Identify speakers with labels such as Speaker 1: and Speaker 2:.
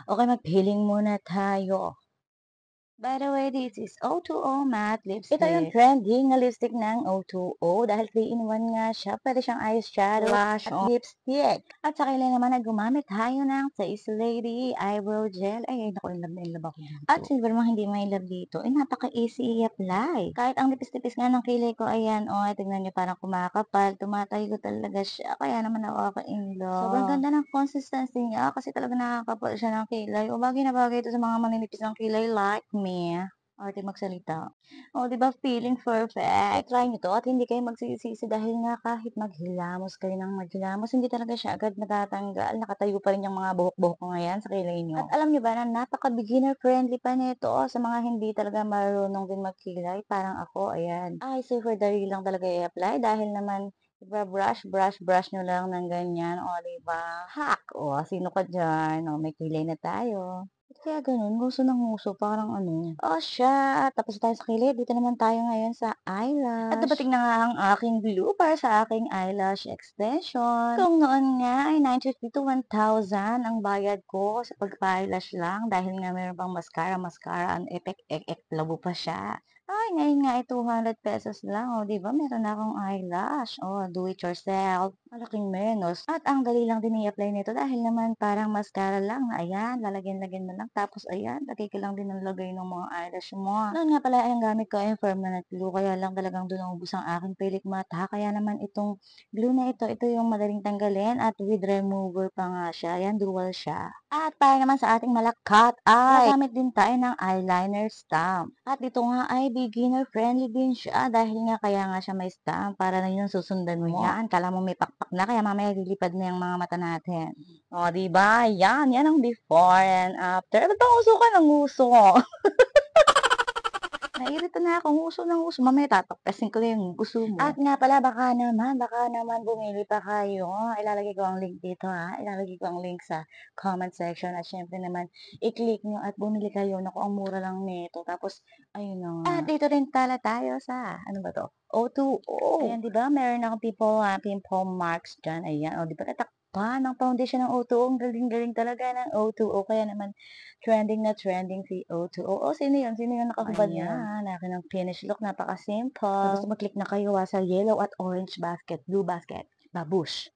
Speaker 1: Okay, mag-peeling muna tayo. By the way, this is O2O matte lipstick. Ito yung trending na lipstick ng O2O dahil 3-in-1 nga siya. Pwede siyang eyeshadow, blush, at lipstick. At sa kailan naman na gumamit tayo ng Face Lady Eyebrow Gel. Ay, naku, in love ako dito. At silver mang hindi may love dito, napaka-easy i-apply. Kahit ang lipis-lipis nga ng kilay ko, ayan, tignan niyo parang kumakapal, tumatayo talaga siya. Kaya naman ako in love. Sobrang ganda ng consistency niya kasi talaga nakakapal siya ng kilay. O bagay na bagay ito sa mga maninipis ng kilay like me. Arte magsalita. Oh, 'di ba feeling perfect. I-try niyo 'to at hindi kayo magsisisi dahil nga kahit maghilamos kayo ng maghilamos, hindi talaga siya agad natatanggal. Nakatayo pa rin yung mga buhok-buhok ko ngayon sa kilay niyo. At alam niyo ba na napaka-beginner friendly pa nito sa mga hindi talaga marunong din magkilay parang ako, ayan. Ay, super dali lang talaga i-apply dahil naman brush niyo lang ng ganyan, o 'di ba? Hack! O, sino ka diyan? O, may kilay na tayo. Ba't kaya gano'n? Nguso ng nguso parang ano, siya tapos tayo sa kilid, dito naman tayo ngayon sa eyelash. At dumating na nga ang aking glue para sa aking eyelash extension. Kung noon nga ay 950 to 1,000 ang bayad ko sa pagpa-eyelash lang dahil nga meron pang mascara, ang epek-ek-ek labo pa siya. Ay, ngayon nga ay ₱200 lang, oh, 'di ba meron na akong eyelash. Oh, do it yourself, malaking menos. At ang dali lang din i-apply nito dahil naman parang mascara lang na ayan, lalagyan-lagyan mo lang tapos ayan, lagay ka lang din ng lagay ng mga eyelash mo. Noon nga pala ang gamit ko ay permanent glue kaya lang talagang dun naubos ang aking Pilik Mata. Kaya naman itong glue na ito yung madaling tanggalin at with remover pa nga siya. Ayan, dual siya. At para naman sa ating malakat ay gagamit din tayo ng eyeliner stamp. At ito nga ay beginner friendly din siya dahil nga kaya nga siya may stamp para na yun susundan mo. Yan, kala mo may pakpak na kaya mamaya lilipad na yung mga mata natin. O, di ba? Yan ang before and after. Ba't bang uso ka ng uso? Nairita na ako, nguso ng nguso. Mamaya tatakpasin ko yung gusto mo. At nga pala, baka naman bumili pa kayo. Ilalagay ko ang link dito ha. Ilalagay ko ang link sa comment section. At syempre naman, i-click nyo at bumili kayo. Naku, ang mura lang nito. Tapos, ayun na nga. At dito rin pala tayo sa, ano ba to? O2O. Ayan, di ba? Meron akong pimple marks dyan. Ayan, o, di ba? Tatakpan ng foundation ng O2O. Ang galing-galing talaga ng O2O. Kaya naman, trending na trending si O2O. O, sino yun? Sino yung nakahubad niyan? Ayan, akin ang finish look, napaka-simple. Tapos mag-click na kayo sa yellow at orange basket, blue basket, babush.